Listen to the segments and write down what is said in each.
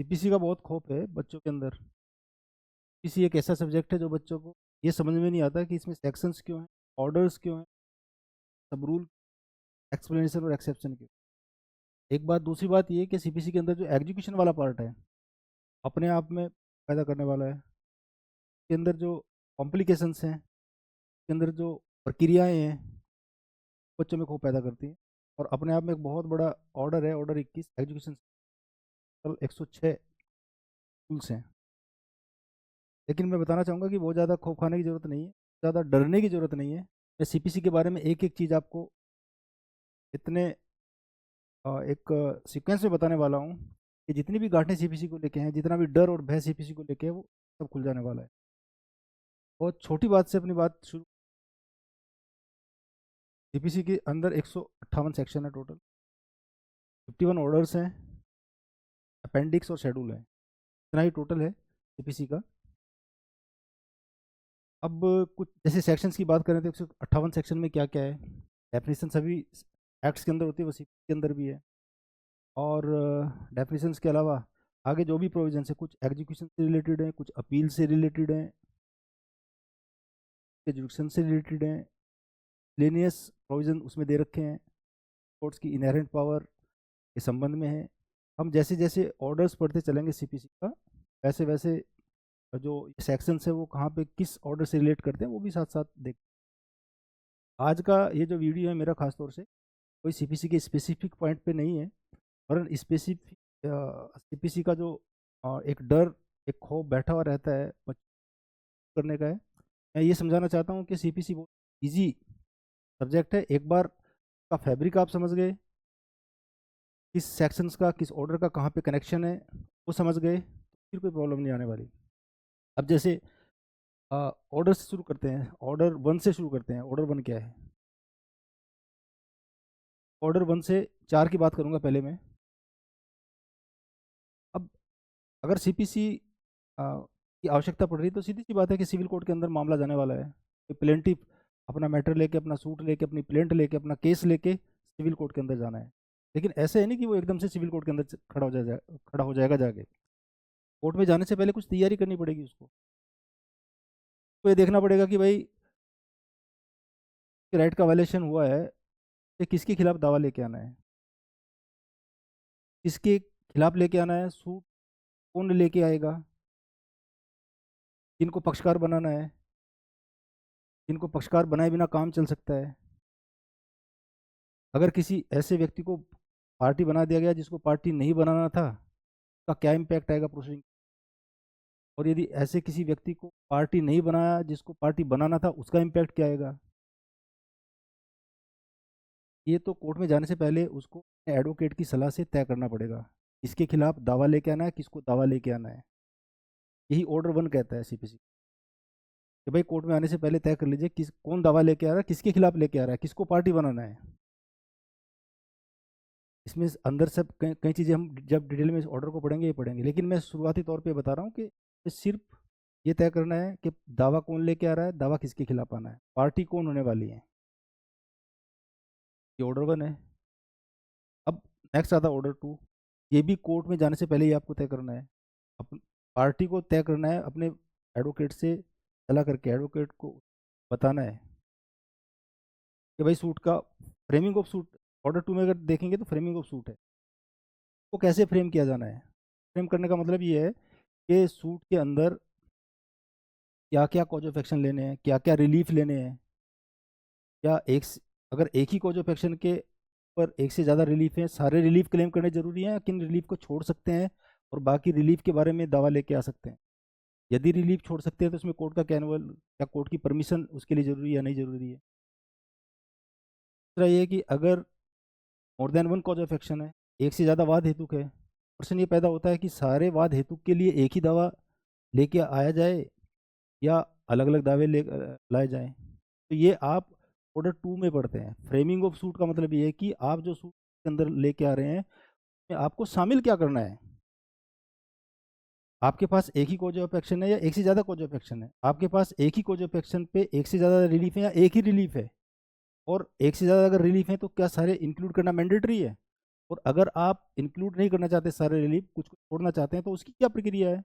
CPC का बहुत खौफ है बच्चों के अंदर। सीपीसी एक ऐसा सब्जेक्ट है जो बच्चों को ये समझ में नहीं आता कि इसमें सेक्शंस क्यों हैं, ऑर्डर्स क्यों हैं, सब रूल, एक्सप्लेनेशन और एक्सेप्शन क्यों। एक बात, दूसरी बात ये कि सीपीसी के अंदर जो एग्जीक्यूशन वाला पार्ट है अपने आप में पैदा करने वाला है। के अंदर जो कॉम्प्लिकेशंस हैं, के अंदर जो प्रक्रियाएं हैं, बच्चों में खौफ पैदा करती हैं। और अपने आप में एक बहुत बड़ा ऑर्डर है, ऑर्डर 21 एजुकेशन 106 रूल्स हैं। लेकिन मैं बताना चाहूँगा कि बहुत ज़्यादा खौफ खाने की ज़रूरत नहीं है, ज़्यादा डरने की ज़रूरत नहीं है। मैं सीपीसी के बारे में एक एक चीज़ आपको इतने एक सीक्वेंस में बताने वाला हूँ कि जितनी भी गांठें सीपीसी को लेके हैं, जितना भी डर और भय सीपीसी को लेके है, वो सब खुल जाने वाला है। बहुत छोटी बात से अपनी बात शुरू। सीपीसी के अंदर 158 सेक्शन है टोटल, 51 ऑर्डर्स हैं, अपेंडिक्स और शेड्यूल है। इतना ही टोटल है सीपीसी का। अब कुछ जैसे सेक्शंस की बात करें तो 158 सेक्शन में क्या क्या है, डेफिनेशन सभी एक्ट्स के अंदर होती है, वो सीपीसी के अंदर भी है। और डेफिनेशंस के अलावा आगे जो भी प्रोविजन है, कुछ एग्जीक्यूशन से रिलेटेड है, कुछ अपील से रिलेटेड है, एजुकेशन से रिलेटेड है, लेनियस प्रोविजन उसमें दे रखे हैं, कोर्ट्स की इनहेरेंट पावर के संबंध में है। हम जैसे जैसे ऑर्डर्स पढ़ते चलेंगे सीपीसी का, वैसे वैसे जो सेक्शंस है वो कहाँ पे किस ऑर्डर से रिलेट करते हैं वो भी साथ साथ देख। आज का ये जो वीडियो है मेरा खास तौर से कोई सीपीसी के स्पेसिफिक पॉइंट पे नहीं है, और स्पेसिफिक सीपीसी का जो एक डर, एक खौफ बैठा हुआ रहता है करने का है। मैं ये समझाना चाहता हूँ कि सीपीसी बहुत इजी सब्जेक्ट है। एक बार का फैब्रिक आप समझ गए, किस सेक्शंस का किस ऑर्डर का कहाँ पे कनेक्शन है वो समझ गए, फिर कोई प्रॉब्लम नहीं आने वाली। अब जैसे ऑर्डर से शुरू करते हैं, ऑर्डर 1 से शुरू करते हैं। ऑर्डर 1 क्या है? ऑर्डर 1 से 4 की बात करूँगा पहले मैं। अब अगर सीपीसी की आवश्यकता पड़ रही है तो सीधी सी बात है कि सिविल कोर्ट के अंदर मामला जाने वाला है। तो प्लेंटिफ अपना मैटर लेके, अपना सूट लेके, अपनी प्लेंट लेके, अपना केस लेके सिविल कोर्ट के अंदर जाना है। लेकिन ऐसे है नहीं कि वो एकदम से सिविल कोर्ट के अंदर खड़ा हो जाएगा जाके। कोर्ट में जाने से पहले कुछ तैयारी करनी पड़ेगी उसको। तो ये देखना पड़ेगा कि भाई राइट का वायलेशन हुआ है, ये किसके खिलाफ दावा लेके आना है, किसके खिलाफ लेके आना है, सूट कौन लेके आएगा, किनको पक्षकार बनाना है, किनको पक्षकार बनाए बिना काम चल सकता है। अगर किसी ऐसे व्यक्ति को पार्टी बना दिया गया जिसको पार्टी नहीं बनाना था, उसका क्या इम्पैक्ट आएगा प्रोसीडिंग। और यदि ऐसे किसी व्यक्ति को पार्टी नहीं बनाया जिसको पार्टी बनाना था, उसका इम्पैक्ट क्या आएगा। ये तो कोर्ट में जाने से पहले उसको एडवोकेट की सलाह से तय करना पड़ेगा, किसके खिलाफ दावा लेके आना है, किसको दावा लेके आना है। यही ऑर्डर 1 कहता है सीपीसी कि भाई कोर्ट में आने से पहले तय कर लीजिए किस कौन दावा लेके आ रहा है, किसके खिलाफ लेके आ रहा है, किसको पार्टी बनाना है। इसमें अंदर सब कई कई चीज़ें हम जब डिटेल में इस ऑर्डर को पढ़ेंगे ये पढ़ेंगे, लेकिन मैं शुरुआती तौर पे बता रहा हूँ कि सिर्फ ये तय करना है कि दावा कौन लेके आ रहा है, दावा किसके खिलाफ आना है, पार्टी कौन होने वाली है। ये ऑर्डर 1 है। अब नेक्स्ट आता है ऑर्डर 2। ये भी कोर्ट में जाने से पहले ही आपको तय करना है, अपन पार्टी को तय करना है, अपने एडवोकेट से सलाह करके एडवोकेट को बताना है कि भाई सूट का फ्रेमिंग ऑफ सूट, ऑर्डर 2 में अगर देखेंगे तो फ्रेमिंग ऑफ सूट है, वो कैसे फ्रेम किया जाना है। फ्रेम करने का मतलब ये है कि सूट के अंदर क्या क्या कॉज ऑफ एक्शन लेने हैं, क्या क्या रिलीफ लेने हैं, या अगर एक ही कॉज ऑफ एक्शन के ऊपर एक से ज़्यादा रिलीफ है, सारे रिलीफ क्लेम करने जरूरी हैं, किन रिलीफ को छोड़ सकते हैं और बाकी रिलीफ के बारे में दावा लेके आ सकते हैं। यदि रिलीफ छोड़ सकते हैं तो उसमें कोर्ट का कैनुअल या कोर्ट की परमिशन उसके लिए जरूरी है या नहीं जरूरी है। दूसरा ये है कि अगर more than one cause of action है, एक से ज़्यादा वाद हेतुक है, क्वेश्चन ये पैदा होता है कि सारे वाद हेतुक के लिए एक ही दावा लेके आया जाए या अलग अलग दावे लाए जाएं। तो ये आप ऑर्डर 2 में पढ़ते हैं। फ्रेमिंग ऑफ सूट का मतलब ये है कि आप जो सूट के अंदर लेके आ रहे हैं उसमें आपको शामिल क्या करना है। आपके पास एक ही कोज ऑफ एक्शन है या एक से ज़्यादा कोज ऑफ एक्शन है, आपके पास एक ही कोज ऑफ एक्शन पे एक से ज़्यादा रिलीफ है या एक ही रिलीफ है, और एक से ज़्यादा अगर रिलीफ है तो क्या सारे इंक्लूड करना मैंडेटरी है, और अगर आप इंक्लूड नहीं करना चाहते सारे रिलीफ, कुछ कुछ छोड़ना चाहते हैं, तो उसकी क्या प्रक्रिया है?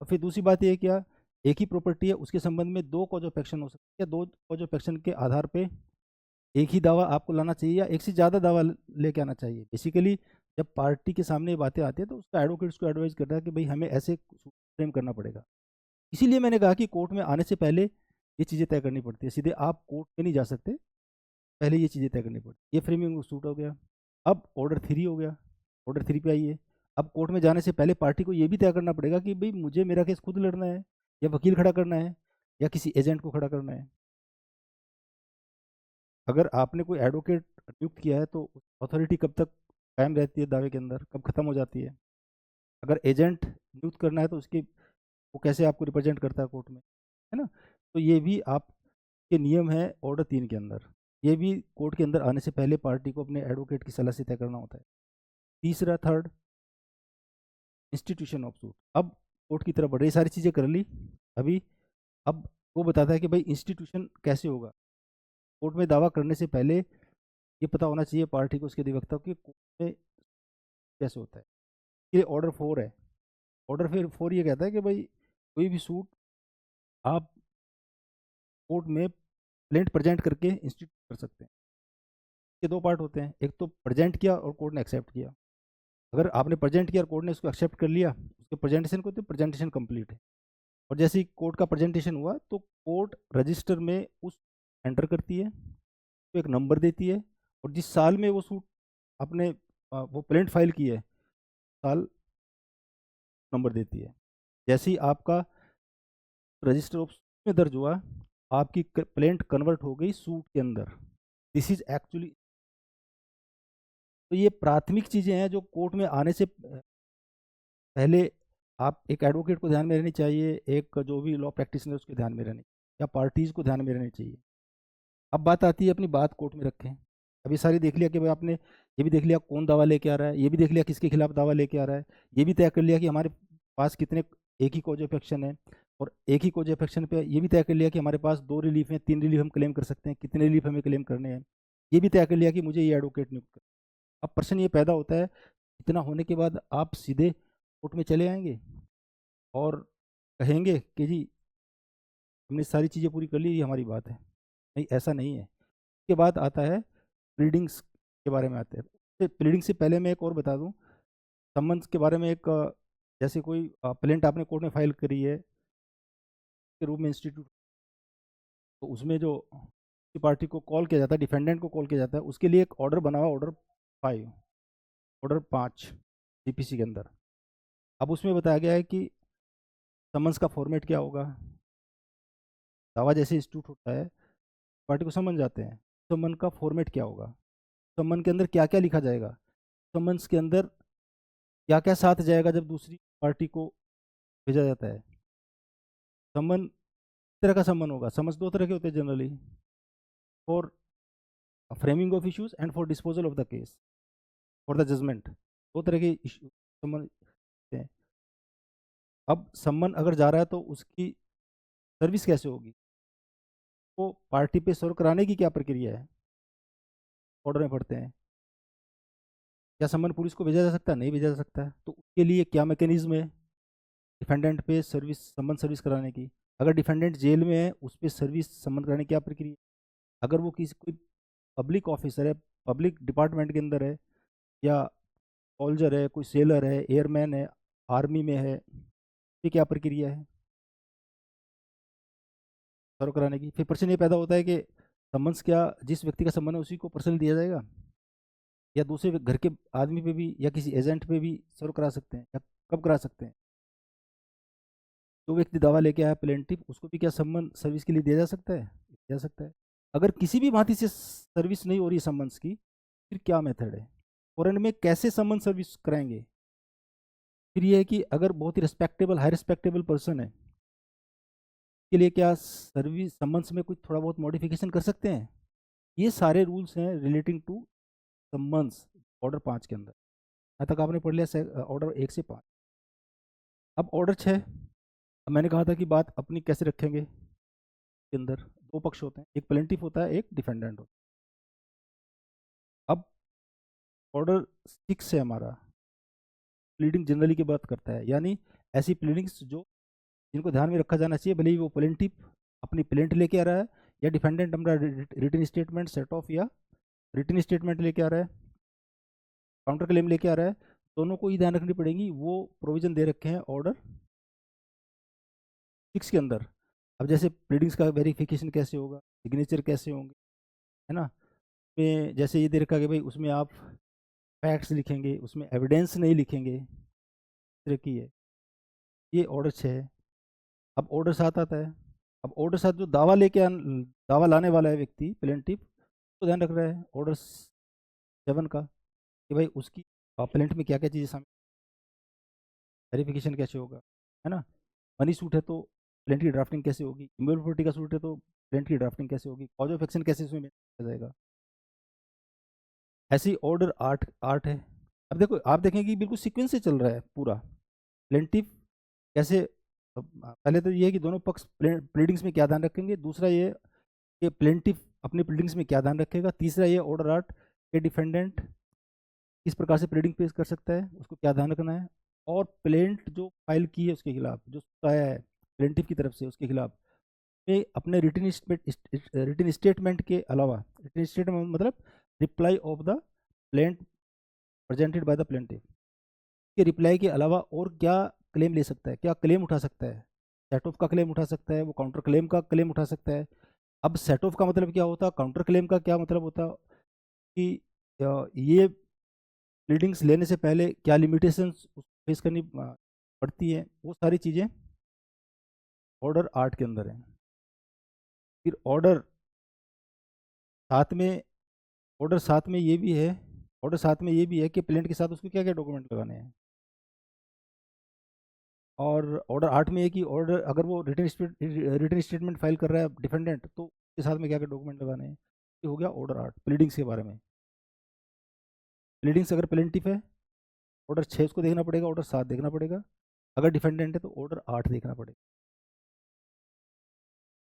और फिर दूसरी बात ये है, क्या एक ही प्रॉपर्टी है उसके संबंध में दो कॉज ऑफ एक्शन हो सकती है, दो कॉज ऑफ एक्शन के आधार पे एक ही दावा आपको लाना चाहिए या एक से ज़्यादा दावा लेके आना चाहिए? बेसिकली जब पार्टी के सामने ये बातें आती है तो उसका एडवोकेट उसको एडवाइस करता है कि भाई हमें ऐसे फ्रेम करना पड़ेगा। इसीलिए मैंने कहा कि कोर्ट में आने से पहले ये चीज़ें तय करनी पड़ती है, सीधे आप कोर्ट में नहीं जा सकते, पहले ये चीज़ें तय करनी पड़ती। ये फ्रेमिंग सूट हो गया। अब ऑर्डर 3 हो गया, ऑर्डर 3 पे आइए। अब कोर्ट में जाने से पहले पार्टी को ये भी तय करना पड़ेगा कि भाई मुझे मेरा केस खुद लड़ना है, या वकील खड़ा करना है, या किसी एजेंट को खड़ा करना है। अगर आपने कोई एडवोकेट नियुक्त किया है तो अथॉरिटी कब तक कायम रहती है दावे के अंदर, कब खत्म हो जाती है? अगर एजेंट नियुक्त करना है तो उसकी वो कैसे आपको रिप्रेजेंट करता है कोर्ट में, है ना? तो ये भी आपके नियम है ऑर्डर 3 के अंदर। ये भी कोर्ट के अंदर आने से पहले पार्टी को अपने एडवोकेट की सलाह से तय करना होता है। तीसरा, थर्ड, इंस्टीट्यूशन ऑफ सूट। अब कोर्ट की तरफ बढ़ रही, सारी चीज़ें कर ली अभी। अब वो बताता है कि भाई इंस्टीट्यूशन कैसे होगा। कोर्ट में दावा करने से पहले ये पता होना चाहिए पार्टी को, उसके अधिवक्ता को, कि कोर्ट में कैसे होता है। ये ऑर्डर 4 है। ऑर्डर फिर 4 ये कहता है कि भाई कोई भी सूट आप कोर्ट में प्लेंट प्रेजेंट करके इंस्टीट्यूट कर सकते हैं। ये दो पार्ट होते हैं, एक तो प्रेजेंट किया और कोर्ट ने एक्सेप्ट किया। अगर आपने प्रेजेंट किया और कोर्ट ने उसको एक्सेप्ट कर लिया, उसके प्रेजेंटेशन को, तो प्रेजेंटेशन कंप्लीट है। और जैसे ही कोर्ट का प्रेजेंटेशन हुआ तो कोर्ट रजिस्टर में उस एंटर करती है, तो एक नंबर देती है, और जिस साल में वो सूट आपने वो प्लेंट फाइल की है, साल नंबर देती है। जैसे ही आपका रजिस्टर ऑफ में दर्ज हुआ, आपकी प्लेंट कन्वर्ट हो गई सूट के अंदर। दिस इज एक्चुअली, तो ये प्राथमिक चीज़ें हैं जो कोर्ट में आने से पहले आप एक एडवोकेट को ध्यान में रहनी चाहिए, एक जो भी लॉ प्रैक्टिशनर उसके ध्यान में रहनी, या पार्टीज को ध्यान में रहनी चाहिए। अब बात आती है अपनी बात कोर्ट में रखें। अभी सारी देख लिया कि भाई आपने ये भी देख लिया कौन दावा लेके आ रहा है, ये भी देख लिया किसके खिलाफ दावा लेके आ रहा है, ये भी तय कर लिया कि हमारे पास कितने, एक ही कॉज ऑफ एक्शन है, और एक ही कॉज ऑफ एक्शन पे ये भी तय कर लिया कि हमारे पास 2 रिलीफ हैं, 3 रिलीफ हम क्लेम कर सकते हैं, कितने रिलीफ हमें क्लेम करने हैं, ये भी तय कर लिया कि मुझे ये एडवोकेट नियुक्त कर। अब प्रश्न ये पैदा होता है, इतना होने के बाद आप सीधे कोर्ट में चले आएंगे और कहेंगे कि जी हमने सारी चीज़ें पूरी कर ली, ये हमारी बात है? नहीं, ऐसा नहीं है। इसके बाद आता है प्लीडिंग्स के बारे में आते हैं। प्लीडिंग से पहले मैं एक और बता दूं, सम्मन्स के बारे में। एक जैसे कोई प्लेंट आपने कोर्ट में फाइल करी है के रूप में इंस्टीट्यूट, तो उसमें जो पार्टी को कॉल किया जाता है, डिफेंडेंट को कॉल किया जाता है, उसके लिए एक ऑर्डर बना हुआ, ऑर्डर 5, ऑर्डर 5 जीपीसी के अंदर। अब उसमें बताया गया है कि समन्स का फॉर्मेट क्या होगा। दावा जैसे इंस्टीट्यूट होता है, पार्टी को समन जाते हैं, समन का फॉर्मेट क्या होगा, समन के अंदर क्या क्या लिखा जाएगा, समन्स के अंदर क्या क्या साथ जाएगा जब दूसरी पार्टी को भेजा जाता है। समन तरह का समन होगा, समन्स दो तरह के होते हैं generally, for framing of issues and for disposal of the case, for the judgement, दो तरह के इशू समन होते हैं। अब समन अगर जा रहा है तो उसकी सर्विस कैसे होगी, वो पार्टी पे सर्व कराने की क्या प्रक्रिया है, ऑर्डर में पढ़ते हैं। क्या समन पुलिस को भेजा जा सकता है? नहीं भेजा जा सकता है। तो उसके लिए क्या मैकेनिज्म है डिफेंडेंट पे सर्विस, समन सर्विस कराने की? अगर डिफेंडेंट जेल में है, उस पर सर्विस समन कराने की क्या प्रक्रिया? अगर वो किसी कोई पब्लिक ऑफिसर है, पब्लिक डिपार्टमेंट के अंदर है, या सोल्जर है, कोई सेलर है, एयरमैन है, आर्मी में है, ये क्या प्रक्रिया है सर्व कराने की? फिर प्रश्न ये पैदा होता है कि समन्स क्या जिस व्यक्ति का सम्मन है उसी को पर्सनल दिया जाएगा, या दूसरे घर के आदमी पे भी या किसी एजेंट पे भी सर्व करा सकते हैं, या कब करा सकते हैं? जो व्यक्ति दावा लेके आया प्लेंटिफ, उसको भी क्या सम्मन सर्विस के लिए दिया जा सकता है? दिया जा सकता है। अगर किसी भी भांति से सर्विस नहीं हो रही है सम्मन्स की, फिर क्या मेथड है, फॉरेन में कैसे सम्मन सर्विस कराएंगे? फिर ये है कि अगर बहुत ही रिस्पेक्टेबल, हाई रिस्पेक्टेबल पर्सन है, के लिए क्या सर्विस सम्मन्स में कुछ थोड़ा बहुत मॉडिफिकेशन कर सकते हैं? ये सारे रूल्स हैं रिलेटिंग टू सम्मन्स, ऑर्डर 5 के अंदर। यहाँ तक आपने पढ़ लिया ऑर्डर 1 से 5। अब ऑर्डर 6, अब मैंने कहा था कि बात अपनी कैसे रखेंगे, के अंदर दो पक्ष होते हैं, एक प्लेंटिफ होता है, एक डिफेंडेंट होता है। अब ऑर्डर 6 है हमारा, प्लीडिंग जनरली की बात करता है, यानी ऐसी प्लीडिंग्स जो जिनको ध्यान में रखा जाना चाहिए, भले ही वो प्लेंटिफ अपनी प्लेंट लेके आ रहा है या डिफेंडेंट हमारा रिटन स्टेटमेंट सेट ऑफ या रिटन स्टेटमेंट लेके आ रहा है, काउंटर क्लेम लेके आ रहा है, दोनों को ही ध्यान रखनी पड़ेगी। वो प्रोविजन दे रखे हैं ऑर्डर 6 के अंदर। अब जैसे प्लीडिंग्स का वेरिफिकेशन कैसे होगा, सिग्नेचर कैसे होंगे, है ना, में जैसे ये दे रखा कि भाई उसमें आप फैक्ट्स लिखेंगे, उसमें एविडेंस नहीं लिखेंगे, इस तरह की है। ये ऑर्डर 6 है। अब ऑर्डर 7 आता है। अब ऑर्डर 7 जो दावा लाने वाला है व्यक्ति प्लेंटिफ, तो ध्यान रख रहा है ऑर्डर 7 का कि भाई उसकी प्लेंट में क्या क्या चीज़ें शामिल, वेरिफिकेशन कैसे होगा, है ना, मनी सूट है तो प्लेंट की ड्राफ्टिंग कैसे होगी, इमूवेबल प्रॉपर्टी का सूट है तो प्लेंट की ड्राफ्टिंग कैसे होगी, कॉज ऑफ एक्शन कैसे उसमें किया जाएगा। ऐसे ही ऑर्डर 8 है। अब देखो, आप देखेंगे कि बिल्कुल सीक्वेंस से चल रहा है पूरा। प्लेंटिफ कैसे, पहले तो ये है कि दोनों पक्ष प्लीडिंग्स में क्या ध्यान रखेंगे, दूसरा ये कि प्लेंटिफ अपनी प्लीडिंग्स में क्या ध्यान रखेगा, तीसरा ये ऑर्डर 8 के डिफेंडेंट किस प्रकार से प्लीडिंग पेश कर सकता है, उसको क्या ध्यान रखना है, और प्लेंट जो फाइल की है उसके खिलाफ, जो आया है प्लेंटिफ की तरफ से उसके खिलाफ में अपने रिटन स्टेटमेंट के अलावा, रिटन स्टेटमेंट मतलब reply off the plaint presented by the plaintiff के रिप्लाई के अलावा और क्या क्लेम ले सकता है, क्या क्लेम उठा सकता है। सेट ऑफ का क्लेम उठा सकता है, वो काउंटर क्लेम का क्लेम उठा सकता है। अब सेट ऑफ का मतलब क्या होता है, काउंटर क्लेम का क्या मतलब होता है कि ये प्लीडिंग्स लेने से पहले क्या लिमिटेशंस फेस करनी पड़ती है, वो सारी चीज़ें ऑर्डर 8 के अंदर है। फिर साथ में ऑर्डर 7 में ये भी है, ऑर्डर 7 में ये भी है कि प्लेंट के साथ उसको क्या क्या डॉक्यूमेंट लगाने हैं। और ऑर्डर 8 में है कि ऑर्डर अगर वो रिटन स्टेटमेंट फाइल कर रहा है डिफेंडेंट, तो उसके साथ में क्या क्या डॉक्यूमेंट लगाने हैं। ये हो गया ऑर्डर 8 प्लीडिंग्स के बारे में। प्लीडिंग्स अगर प्लेंटिफ है, ऑर्डर 6 उसको देखना पड़ेगा, ऑर्डर 7 देखना पड़ेगा। अगर डिफेंडेंट है तो ऑर्डर 8 देखना पड़ेगा।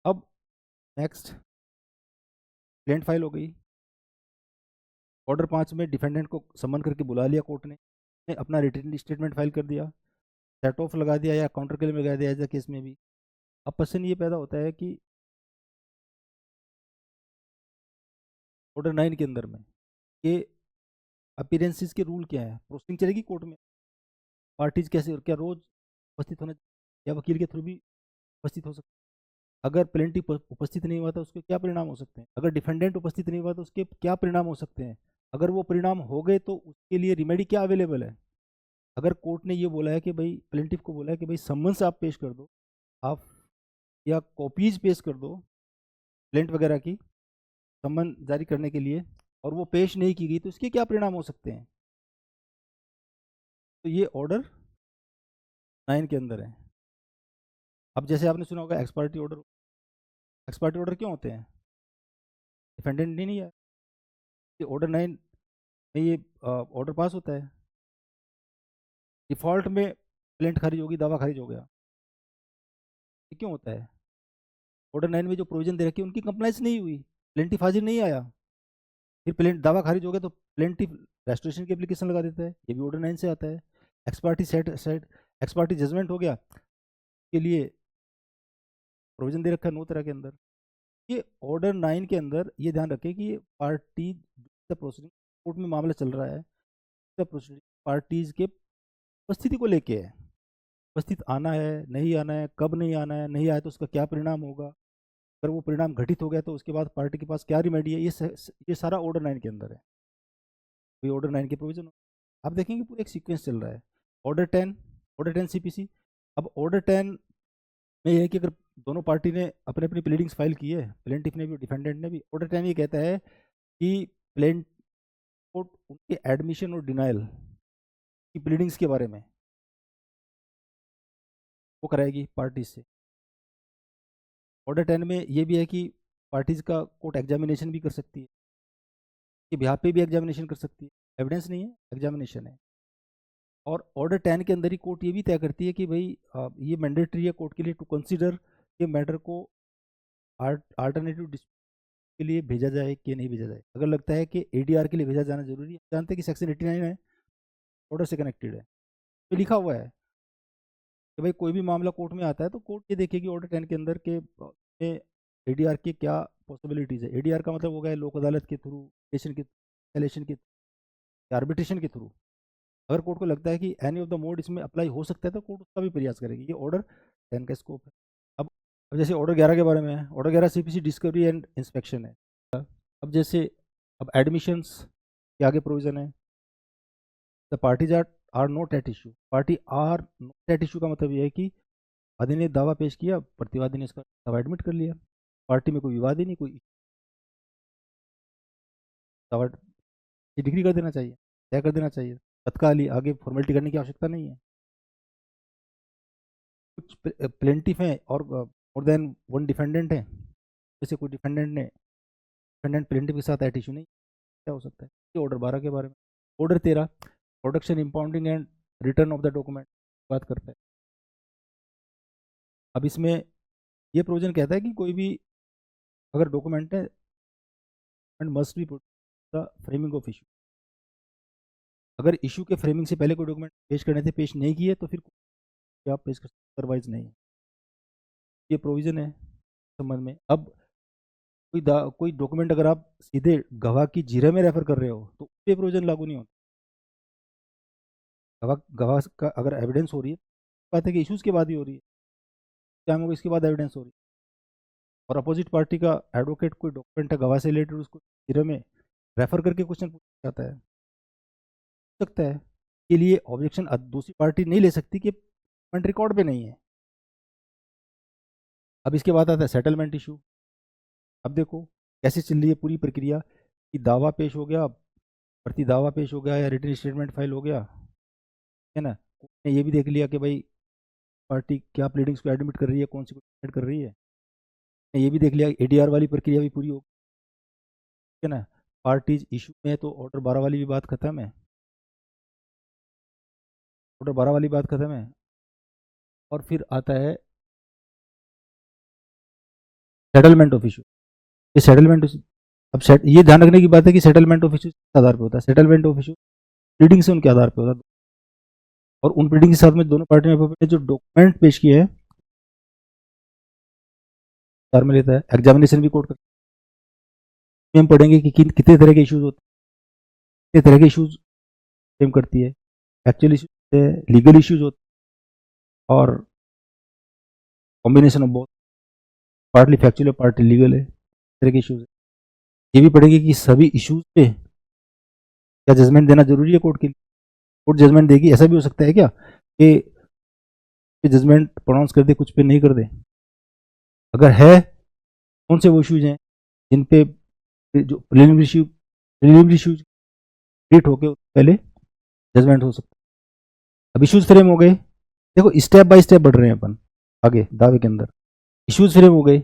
अब नेक्स्ट, प्लेंट फाइल हो गई। ऑर्डर 5 में डिफेंडेंट को समन करके बुला लिया कोर्ट ने अपना रिटन स्टेटमेंट फाइल कर दिया, सेट ऑफ लगा दिया या काउंटर क्लेम लगा दिया, एज अ केस में भी। अब क्वेश्चन ये पैदा होता है कि ऑर्डर 9 के अंदर में ये अपीरेंसेस के रूल क्या है, प्रोसीडिंग चलेगी कोर्ट में, पार्टीज कैसे, और क्या रोज उपस्थित होना या वकील के थ्रू भी उपस्थित हो सकते हैं। अगर प्लेंटिफ उपस्थित नहीं हुआ तो उसके क्या परिणाम हो सकते हैं, अगर डिफेंडेंट उपस्थित नहीं हुआ तो उसके क्या परिणाम हो सकते हैं, अगर वो परिणाम हो गए तो उसके लिए रिमेडी क्या अवेलेबल है। अगर कोर्ट ने ये बोला है कि भाई प्लेंटिफ को बोला है कि भाई सम्मन्स आप पेश कर दो, आप या कॉपीज पेश कर दो प्लेंट वगैरह की सम्मन जारी करने के लिए, और वो पेश नहीं की गई तो इसके क्या परिणाम हो सकते हैं। तो ये ऑर्डर 9 के अंदर है। अब जैसे आपने सुना होगा एक्सपार्टी ऑर्डर, एक्सपार्टी ऑर्डर क्यों होते हैं, डिफेंडेंट नहीं है, ये ऑर्डर 9 में ये ऑर्डर पास होता है, डिफॉल्ट में प्लेंट खारिज होगी, दावा खारिज हो गया। ये क्यों होता है, ऑर्डर 9 में जो प्रोविजन दे रखी है उनकी कंप्लाइंस नहीं हुई, प्लेंटिफ हाजिर नहीं आया, फिर प्लेंट दावा खारिज हो गया तो प्लेंटिफ रेस्टोरेशन की एप्लीकेशन लगा देता है, ये भी ऑर्डर 9 से आता है। एक्सपार्टी सेट एक्सपार्टी जजमेंट हो गया, के लिए प्रोविजन दे रखा है 9 तरह के अंदर। ये ऑर्डर 9 के अंदर ये ध्यान रखें कि ये पार्टी प्रोसीडिंग, कोर्ट में मामला चल रहा है, प्रोसीडिंग पार्टीज के उपस्थिति को लेके है, उपस्थित आना है नहीं आना है, कब नहीं आना है, नहीं आया तो उसका क्या परिणाम होगा, अगर वो परिणाम घटित हो गया तो उसके बाद पार्टी के पास क्या रिमेडी है, ये सारा ऑर्डर 9 के अंदर है। ये ऑर्डर 9 के प्रोविजन आप देखेंगे पूरा एक सीक्वेंस चल रहा है। Order 10 CPC. अब ऑर्डर 10 में यह है कि अगर दोनों पार्टी ने अपने अपनी प्लीडिंग्स फाइल की है, प्लेंटिफ ने भी डिफेंडेंट ने भी, ऑर्डर 10 ये कहता है कि प्लेंट कोर्ट उनके एडमिशन और डिनाइल की प्लीडिंग्स के बारे में वो कराएगी पार्टीज से। ऑर्डर 10 में ये भी है कि पार्टीज का कोर्ट एग्जामिनेशन भी कर सकती है, कि बिहार पे भी एग्जामिनेशन कर सकती है, एविडेंस नहीं है एग्जामिनेशन है। और ऑर्डर 10 के अंदर ही कोर्ट ये भी तय करती है कि भाई ये मैंडेटरी है कोर्ट के लिए टू कंसीडर ये मैटर को आल्टरनेटिव डिस्प्यूट के लिए भेजा जाए कि नहीं भेजा जाए। अगर लगता है कि एडीआर के लिए भेजा जाना जरूरी है, जानते हैं कि सेक्शन 89 है, ऑर्डर से कनेक्टेड है, तो लिखा हुआ है कि भाई कोई भी मामला कोर्ट में आता है तो कोर्ट ये देखेगी ऑर्डर 10 के अंदर के एडीआर के क्या पॉसिबिलिटीज़ है। एडीआर का मतलब हो गया लोक अदालत के थ्रू, एलेक्शन के, आर्बिट्रेशन के थ्रू। अगर कोर्ट को लगता है कि एनी ऑफ द मोड इसमें अप्लाई हो सकता है तो कोर्ट उसका भी प्रयास करेगी। ये ऑर्डर 10 का स्कोप है। अब जैसे ऑर्डर 11 के बारे में है, order 11 CPC discovery and inspection है। अब जैसे अब एडमिशंस के आगे प्रोविजन है, the parties are not at issue. Party are not at issue का मतलब ये है कि वादी ने दावा पेश किया, प्रतिवादी ने इसका दावा एडमिट कर लिया, पार्टी में कोई विवाद ही नहीं, कोई दावा डिग्री कर देना चाहिए, तय कर देना चाहिए तत्काल ही, आगे फॉर्मेलिटी करने की आवश्यकता नहीं है। कुछ प्लेंटिफ हैं और मोर देन वन डिफेंडेंट है, जैसे कोई डिफेंडेंट प्लेंटिफ के साथ एट इशू नहीं, क्या हो सकता है। ये ऑर्डर 12 के बारे में। Order 13 production impounding and return of the document बात करता है। अब इसमें ये प्रोविजन कहता है कि कोई भी अगर डॉक्यूमेंट है and must be the framing of issue. अगर इशू के फ्रेमिंग से पहले कोई डॉक्यूमेंट पेश करने थे, पेश नहीं किए तो फिर आप पेश कर सकते, अदरवाइज नहीं। ये प्रोविजन है संबंध में। अब कोई डॉक्यूमेंट अगर आप सीधे गवाह की जीरे में रेफर कर रहे हो तो ये प्रोविजन लागू नहीं होता। गवाह का अगर एविडेंस हो रही है, बात है कि इश्यूज के बाद ही हो रही है, टाइम होगा इसके बाद एविडेंस हो रही है, और अपोजिट पार्टी का एडवोकेट कोई डॉक्यूमेंट है गवाह से रिलेटेड, उसको जीरे में रेफर करके क्वेश्चन पूछा जाता है, सकता है के लिए ऑब्जेक्शन दूसरी पार्टी नहीं ले सकती कि डॉक्यूमेंट रिकॉर्ड पे नहीं है। अब इसके बाद आता है सेटलमेंट इशू। अब देखो कैसे चल रही है पूरी प्रक्रिया कि दावा पेश हो गया, प्रति दावा पेश हो गया या रिटन स्टेटमेंट फाइल हो गया, है ना। ने ये भी देख लिया कि भाई पार्टी क्या प्लीडिंग्स को एडमिट कर रही है, कौन सी को एडमिट कर रही है, ये भी देख लिया, एडीआर वाली प्रक्रिया भी पूरी हो गई, है ना। पार्टीज इशू में है तो ऑर्डर 12 वाली भी बात खत्म है, ऑर्डर 12 वाली बात खत्म है। और फिर आता है सेटलमेंट ऑफ इशू। ये सेटलमेंट, अब ये ध्यान रखने की बात है कि सेटलमेंट ऑफ इशू किस आधार पर होता है। सेटलमेंट ऑफ इशू प्लीडिंग से उनके आधार पर होता है, और उन प्लीडिंग के साथ में दोनों पार्टी ने जो डॉक्यूमेंट पेश किए हैं में लेता है। एग्जामिनेशन भी कोर्ट करता है। हम पढ़ेंगे कि कितने तरह के इश्यूज होते हैं, कितने तरह के इश्यूज फ्रेम करती है। एक्चुअल इश्यूज होते हैं, लीगल इश्यूज होते हैं, और combination of both, partly factual है पार्टली लीगल है, तरह के इश्यूज है। ये भी पढ़ेंगे कि सभी इश्यूज पे क्या जजमेंट देना जरूरी है कोर्ट के लिए, कोर्ट जजमेंट देगी। ऐसा भी हो सकता है क्या कि जजमेंट प्रोनाउंस कर दे, कुछ पे नहीं कर दे। अगर है, कौन से वो इश्यूज हैं जिन पे जो प्रिलिमिनरी इश्यूज क्रिएट होके पहले जजमेंट हो सकता है। अब इश्यूज फ्रेम हो गए, देखो स्टेप बाय स्टेप बढ़ रहे हैं अपन आगे दावे के अंदर। इश्यूज फ्रेम हो गए।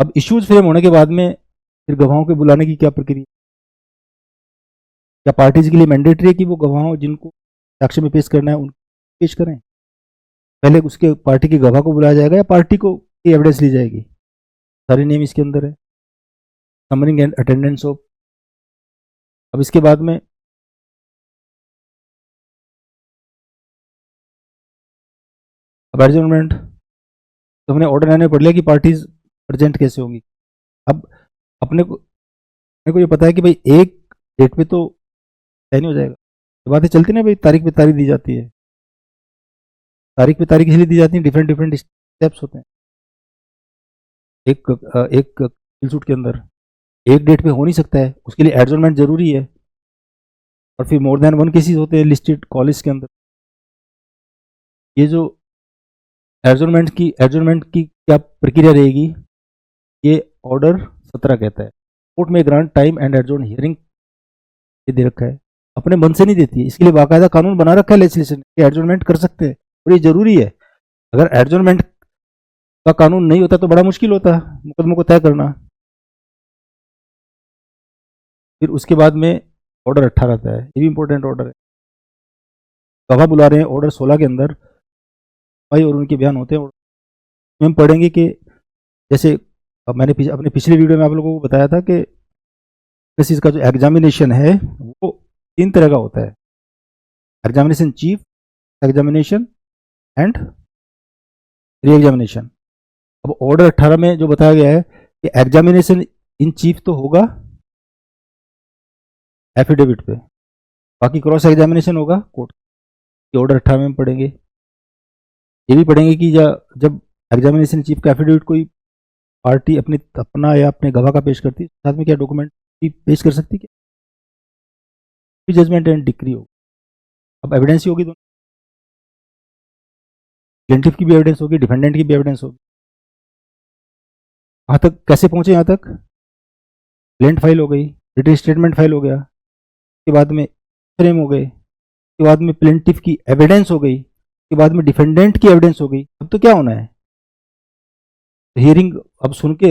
अब इश्यूज फ्रेम होने के बाद में फिर गवाहों के बुलाने की क्या प्रक्रिया, क्या पार्टीज के लिए मैंडेटरी है कि वो गवाहों जिनको साक्ष्य में पेश करना है उनको पेश करें, पहले उसके पार्टी के गवाह को बुलाया जाएगा या पार्टी को एविडेंस ली जाएगी। सारे नेम इसके अंदर है, समनिंग एंड अटेंडेंस ऑफ। अब इसके बाद में अब एडजर्नमेंट, तो हमने ऑर्डर 9 में पढ़ लिया कि पार्टीज प्रेजेंट कैसे होंगी। अब अपने को ये पता है कि भाई एक डेट पे तो तय नहीं हो जाएगा, तो बातें चलती ना भाई, तारीख पे तारीख दी जाती है, तारीख पे तारीख इसलिए दी जाती है, डिफरेंट डिफरेंट स्टेप्स होते हैं एक सूट के अंदर। एक डेट पे हो नहीं सकता है, उसके लिए एडजर्नमेंट जरूरी है, और फिर मोर देन वन केसेस होते हैं लिस्टेड कॉलेज के अंदर। ये जो एडजर्नमेंट की क्या प्रक्रिया रहेगी, ये ऑर्डर 17 कहता है। कोर्ट में grant time and adjourn hearing ये दे रखा है, अपने मन से नहीं देती है, इसके लिए बाकायदा कानून बना रखा है लेजिस्लेशन, एडजॉर्नमेंट कर सकते हैं और ये जरूरी है। अगर एडजॉर्नमेंट का कानून नहीं होता तो बड़ा मुश्किल होता मुकदमों को तय करना। फिर उसके बाद में ऑर्डर 18 आता है, ये भी इंपॉर्टेंट ऑर्डर है। गवाह बुला रहे हैं ऑर्डर 16 के अंदर, भाई और उनके बयान होते हैं। हम पढ़ेंगे कि जैसे अब मैंने अपने पिछले वीडियो में आप लोगों को बताया था कि इस चीज़ का जो एग्जामिनेशन है वो 3 तरह का होता है, examination chief, examination and re examination. अब ऑर्डर 18 में जो बताया गया है कि एग्जामिनेशन इन चीफ तो होगा एफिडेविट पे, बाकी क्रॉस एग्जामिनेशन होगा कोर्ट के। ऑर्डर 18 में पढ़ेंगे, ये भी पढ़ेंगे कि जब एग्जामिनेशन चीफ का एफिडेविट कोई पार्टी अपना या अपने गवाह का पेश करती है, साथ में क्या डॉक्यूमेंट भी पेश कर सकती है, जजमेंट एंड डिक्री होगी। अब एविडेंस ही होगी, दोनों प्लेंटिफ की भी एविडेंस होगी, डिफेंडेंट की भी एविडेंस होगी। वहां तक कैसे पहुंचे? यहाँ तक प्लेंट फाइल हो गई, रिटन स्टेटमेंट फाइल हो गया, उसके बाद में फ्रेम हो गए, उसके बाद में प्लेंटिफ की एविडेंस हो गई, उसके बाद में डिफेंडेंट की एविडेंस हो गई। अब तो क्या होना है? हियरिंग अब सुन के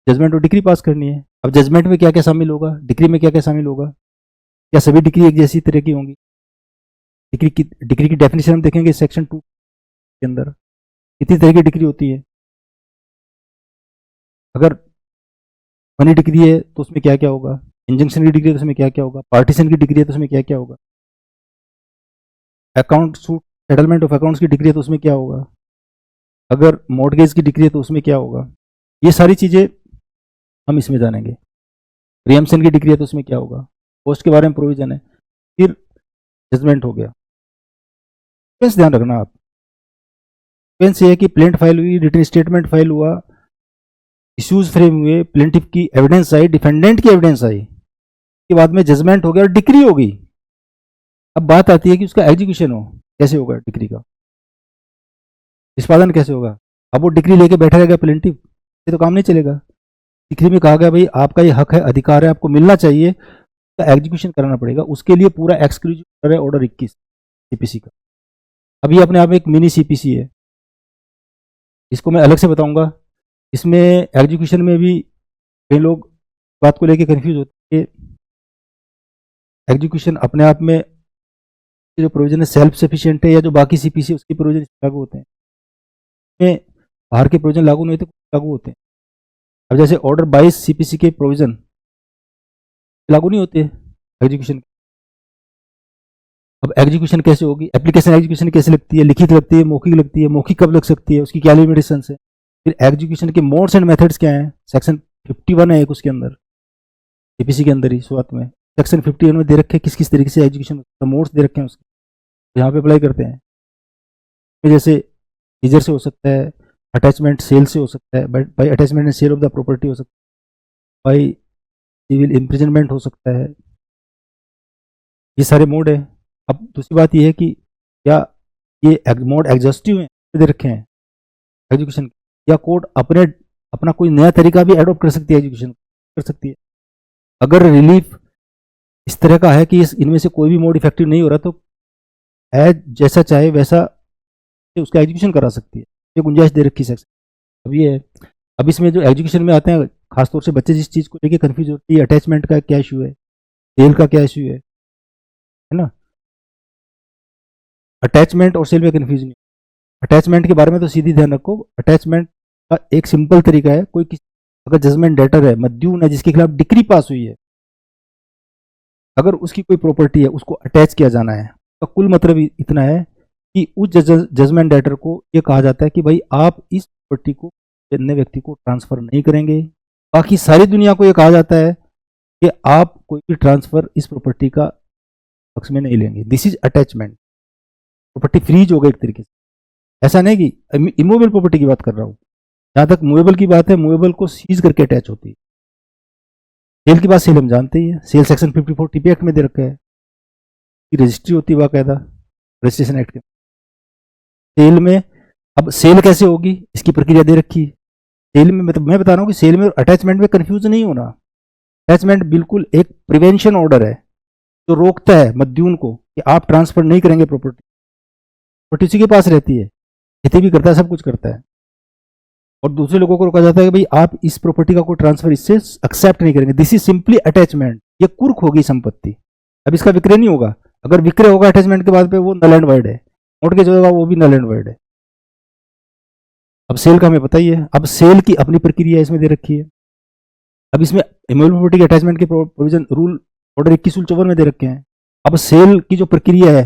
जजमेंट और डिक्री पास करनी है। अब जजमेंट में क्या क्या शामिल होगा, डिक्री में क्या क्या शामिल होगा, क्या सभी डिक्री एक जैसी तरह की होंगी? डिक्री की डेफिनेशन हम देखेंगे सेक्शन 2 के अंदर, कितनी तरह की डिक्री होती है। अगर मनी डिग्री है तो उसमें क्या क्या होगा, इंजंक्शन की डिग्री है तो उसमें क्या क्या होगा, पार्टीशन की डिग्री है तो उसमें क्या क्या होगा, account suit settlement of accounts की डिग्री है तो उसमें क्या होगा, अगर मॉर्गेज की डिग्री है तो उसमें क्या होगा। ये सारी चीज़ें हम इसमें जानेंगे। प्रीएम्पशन की डिग्री है तो उसमें क्या होगा, पोस्ट के बारे में प्रोविजन है, फिर जजमेंट हो गया। ध्यान रखना आप, ये है कि प्लेंट फाइल हुई, रिटन स्टेटमेंट फाइल हुआ, इश्यूज फ्रेम हुए, प्लेंटिफ की एविडेंस आई, डिफेंडेंट की एविडेंस आई, के बाद में जजमेंट हो गया और डिक्री हो गई। अब बात आती है कि उसका एग्जीक्यूशन हो, कैसे होगा डिक्री का निष्पादन कैसे होगा। अब वो डिक्री लेके बैठा रहेगा प्लेंटिफ, ये तो काम नहीं चलेगा। डिक्री में कहा गया भाई आपका ये हक है, अधिकार है, आपको मिलना चाहिए, तो एग्जीक्यूशन कराना पड़ेगा। उसके लिए पूरा एक्सक्लूसिव ऑर्डर है, ऑर्डर 21 सीपीसी का। अब ये अपने आप में एक मिनी सीपीसी है, इसको मैं अलग से बताऊंगा। इसमें एग्जीक्यूशन में भी कई लोग बात को लेके कंफ्यूज होते हैं कि एग्जीक्यूशन अपने आप में जो प्रोविजन है सेल्फ सफिशिएंट है या जो बाकी सीपीसी उसके प्रोविजन लागू होते हैं, में बाहर के प्रोविजन लागू नहीं होते, लागू होते हैं। अब जैसे ऑर्डर 22 सीपीसी के प्रोविजन लागू नहीं होते एग्जीक्यूशन। अब एग्जीक्यूशन कैसे होगी, एप्लीकेशन एग्जीक्यूशन कैसे लगती है, लिखित लगती है, मौखिक लगती है, मौखिक कब लग सकती है, उसकी क्या लिमिटेशन है। फिर एग्जीक्यूशन के मोड्स एंड मेथड्स क्या हैं, सेक्शन 51 है एक उसके अंदर, सीपीसी के अंदर ही शुरुआत में सेक्शन 51 में दे रखे किस किस तरीके से एग्जीक्यूशन मोड्स दे रखे हैं उसके, तो यहाँ पे अप्लाई करते हैं। जैसे सीजर से हो सकता है, अटैचमेंट सेल से हो सकता है, by attachment and sale of the property हो सकता है, बाई सिविल इम्प्रिजनमेंट हो सकता है, ये सारे मोड है। अब दूसरी बात ये है कि क्या ये मोड एग्जॉस्टिव है दे रखे हैं एजुकेशन, या कोर्ट अपना कोई नया तरीका भी एडॉप्ट कर सकती है, एजुकेशन कर सकती है। अगर रिलीफ इस तरह का है कि इनमें से कोई भी मोड इफेक्टिव नहीं हो रहा, तो एज जैसा चाहे वैसा उसका एजुकेशन करा सकती है, ये गुंजाइश दे रखी सेक्शन। अब ये है, अब इसमें जो एजुकेशन में आते हैं खासतौर से बच्चे जिस चीज़ को लेके कंफ्यूज होती है, अटैचमेंट का क्या इशू है, सेल का क्या इशू है ना। अटैचमेंट और सेल में कंफ्यूज नहीं। अटैचमेंट के बारे में तो सीधी ध्यान रखो, अटैचमेंट का एक सिंपल तरीका है, कोई अगर जजमेंट डेटर है, मद्यून है, जिसके खिलाफ डिक्री पास हुई है, अगर उसकी कोई प्रॉपर्टी है उसको अटैच किया जाना है, तो कुल मतलब इतना है कि उस जजमेंट डेटर को ये कहा जाता है कि भाई आप इस प्रॉपर्टी को अन्य व्यक्ति को ट्रांसफर नहीं करेंगे। बाकी सारी दुनिया को ये कहा जाता है कि आप कोई भी ट्रांसफर इस प्रॉपर्टी का पक्ष में नहीं लेंगे। This is attachment, property freeze हो गई एक तरीके से। ऐसा नहीं कि इमूवेबल प्रॉपर्टी की बात कर रहा हूँ, जहां तक मूवेबल की बात है, मूवेबल को सीज करके अटैच होती है। सेल की बात सेल हम जानते ही है, सेल सेक्शन 54 टीपी एक्ट में दे रखा है, रजिस्ट्री होती है बाकायदा रजिस्ट्रेशन एक्ट के। सेल में अब सेल कैसे होगी, इसकी प्रक्रिया दे रखी है। सेल में मैं बता रहा हूँ कि सेल में अटैचमेंट में कंफ्यूज नहीं होना। अटैचमेंट बिल्कुल एक प्रिवेंशन ऑर्डर है जो रोकता है मद्यून को कि आप ट्रांसफर नहीं करेंगे प्रॉपर्टी, प्रॉपर्टी उसी के पास रहती है, खेती भी करता है, सब कुछ करता है, और दूसरे लोगों को रोका जाता है कि भाई आप इस प्रॉपर्टी का कोई ट्रांसफर इससे एक्सेप्ट नहीं करेंगे। दिस इज सिंपली अटैचमेंट, ये कुर्क होगी संपत्ति, अब इसका विक्रय नहीं होगा। अगर विक्रय होगा अटैचमेंट के बाद पे वो नल एंड वाइड है, मॉर्गेज होगा वो भी नल एंड वाइड है। अब सेल का हमें पता ही है। अब सेल की अपनी प्रक्रिया इसमें दे रखी है। अब इसमें इमूवेबल प्रॉपर्टी के अटैचमेंट के प्रोविजन रूल ऑर्डर 21/54 में दे रखे हैं। अब सेल की जो प्रक्रिया है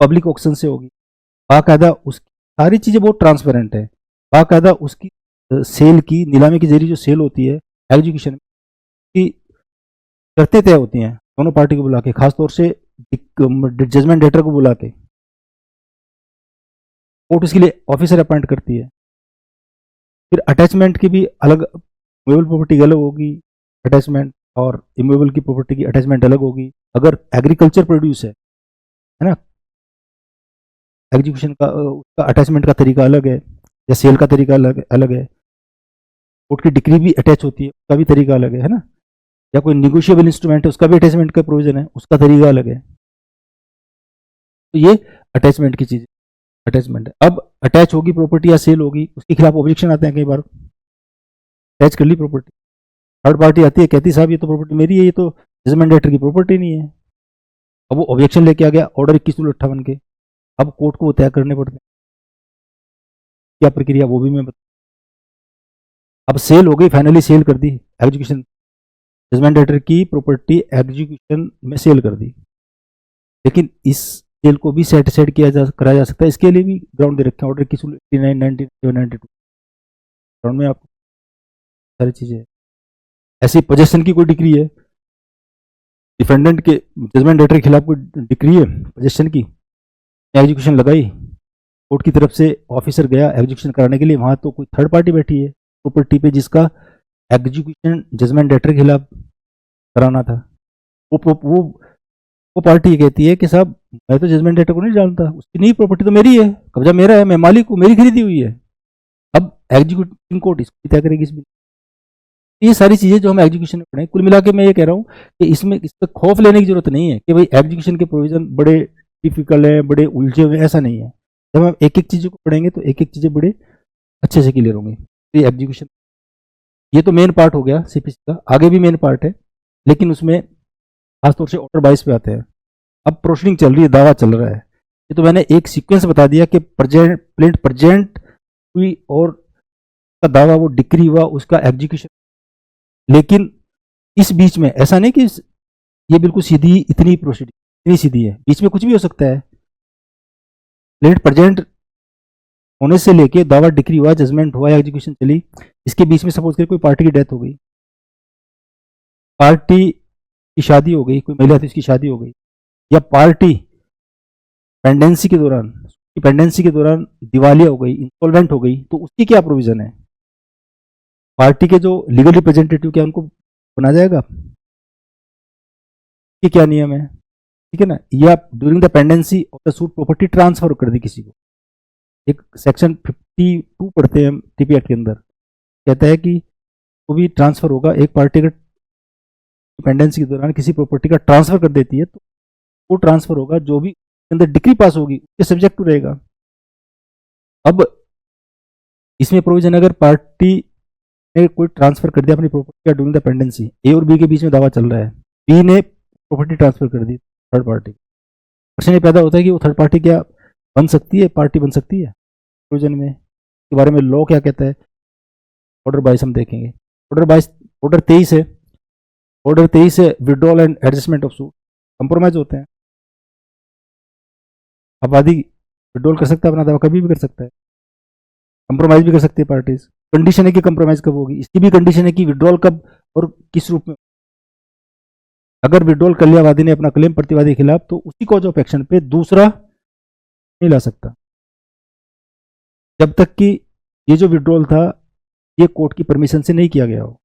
पब्लिक ऑक्शन से होगी, बाकायदा उसकी सारी चीजें बहुत ट्रांसपेरेंट है। बाकायदा उसकी सेल की नीलामी के जरिए जो सेल होती है एग्जीक्यूशन की शर्तें तय होती हैं दोनों पार्टी को बुला के, खासतौर से जजमेंट डेटर को बुला के। कोर्ट इसके लिए ऑफिसर अपॉइंट करती है। फिर अटैचमेंट की भी अलग, मूवेबल प्रॉपर्टी अलग होगी अटैचमेंट, और इमूवेबल की प्रॉपर्टी की अटैचमेंट अलग होगी। अगर एग्रीकल्चर प्रोड्यूस है ना, एग्जीक्यूशन का उसका अटैचमेंट का तरीका अलग है, या सेल का तरीका अलग अलग है। कोर्ट की डिक्री भी अटैच होती है, उसका भी तरीका अलग है ना। या कोई निगोशिएबल इंस्ट्रूमेंट है, उसका भी अटैचमेंट का प्रोविजन है, उसका तरीका अलग है। तो ये अटैचमेंट की चीज, अटैचमेंट है। अब अटैच होगी प्रॉपर्टी या सेल होगी, उसके खिलाफ ऑब्जेक्शन आते हैं कई बार। अटैच कर ली प्रॉपर्टी, थर्ड पार्टी आती है, कहती साहब ये तो प्रॉपर्टी मेरी है, ये तो जजमेंट डेटर की प्रॉपर्टी नहीं है। अब वो ऑब्जेक्शन लेके आ गया ऑर्डर 21/58 के। अब कोर्ट को तय करने पड़ते हैं क्या प्रक्रिया, वो भी मैं बता। अब सेल हो गई, फाइनली सेल कर दी एग्जीक्यूशन, जजमेंट डेटर की प्रॉपर्टी एग्जीक्यूशन में सेल कर दी। लेकिन इस सेल को भी सेटिस्फाइड किया जा कराया जा सकता है, इसके लिए भी ग्राउंड दे रखे हैं ऑर्डर 89, 90, 92 ग्राउंड में आपको सारी चीजें। ऐसी पोजेशन की कोई डिग्री है, डिफेंडेंट के जजमेंट डेटर के खिलाफ कोई डिग्री है पोजेशन की, एग्जीक्यूशन लगाई, कोर्ट की तरफ से ऑफिसर गया एग्जीक्यूशन कराने के लिए, वहां तो कोई थर्ड पार्टी बैठी है प्रॉपर्टी पे जिसका एग्जीक्यूशन जजमेंट डेटर के खिलाफ कराना था। वो पार्टी ये कहती है कि साहब मैं तो जजमेंट डेटर को नहीं जानता, उसकी नहीं, प्रॉपर्टी तो मेरी है, कब्जा मेरा है, मैं मालिक हूँ, मेरी खरीदी हुई है। अब एग्जीक्यूटिव कोर्ट इसको तय करेगी इसमें। ये सारी चीजें जो हम एग्जीक्यूशन में पढ़े, कुल मिला के मैं ये कह रहा हूँ कि इसमें इसका खौफ लेने की जरूरत नहीं है कि भाई एग्जीक्यूशन के प्रोविजन बड़े डिफिकल्ट है, बड़े उलझे हुए, ऐसा नहीं है। जब हम एक एक चीजों को पढ़ेंगे तो एक एक चीजें बड़े अच्छे से क्लियर होंगी। तो एग्जीक्यूशन, ये तो मेन पार्ट हो गया सीपीसी का, आगे भी मेन पार्ट है, लेकिन उसमें खासतौर से ऑर्डर 22 पे आते हैं। अब प्रोसीडिंग चल रही है, दावा चल रहा है, ये तो मैंने एक सीक्वेंस बता दिया कि प्रेजेंट प्लेंट प्रेजेंट हुई और का दावा वो डिक्री हुआ, उसका एग्जीक्यूशन। लेकिन इस बीच में ऐसा नहीं कि ये बिल्कुल सीधी इतनी प्रोसीडिंग इतनी सीधी है, बीच में कुछ भी हो सकता है। प्लेंट प्रेजेंट होने से लेके दावा डिक्री हुआ, जजमेंट हुआ, एग्जीक्यूशन चली, इसके बीच में सपोज करिए कोई पार्टी की डेथ हो गई, पार्टी की शादी हो गई, कोई महिला थी उसकी शादी हो गई, या पार्टी पेंडेंसी के दौरान दिवालिया हो गई, इंसॉल्वेंट हो गई, तो उसकी क्या प्रोविजन है? पार्टी के जो लीगल रिप्रेजेंटेटिव क्या उनको बना जाएगा, कि क्या नियम है, ठीक है ना। या during the pendency of the suit property transfer कर दी किसी को, एक सेक्शन 52 पढ़ते हैं हम टीपी एक्ट के अंदर, कहता है कि वो भी ट्रांसफर होगा, एक पार्टी का पेंडेंसी के दौरान किसी प्रॉपर्टी का ट्रांसफर कर देती है तो वो ट्रांसफर होगा, जो भी अंदर डिक्री पास होगी उसके सब्जेक्ट टू रहेगा। अब इसमें प्रोविजन, अगर पार्टी ने कोई ट्रांसफर कर दिया अपनी प्रॉपर्टी का ड्यूरिंग द पेंडेंसी, ए और बी के बीच में दावा चल रहा है, बी ने प्रॉपर्टी ट्रांसफर कर दी थर्ड पार्टी, प्रश्न ये पैदा होता है कि वो थर्ड पार्टी क्या बन सकती है, पार्टी बन सकती है प्रोविजन में, के बारे में लॉ क्या कहता है। ऑर्डर 22 हम देखेंगे। ऑर्डर 23 है, ऑर्डर 23 है withdrawal and adjustment of suit, compromise होते हैं। आबादी विड्रॉल कर सकता है अपना दावा, कभी भी कर सकता है, कंप्रोमाइज भी कर सकती है पार्टीज। कंडीशन है कि कंप्रोमाइज कब होगी, इसकी भी कंडीशन है कि विड्रॉल कब और किस रूप में। अगर विड्रॉल कर लिया वादी ने अपना क्लेम प्रतिवादी के खिलाफ, तो उसी कॉज ऑफ एक्शन पे दूसरा नहीं ला सकता, जब तक कि ये जो विड्रॉल था ये कोर्ट की परमिशन से नहीं किया गया हो।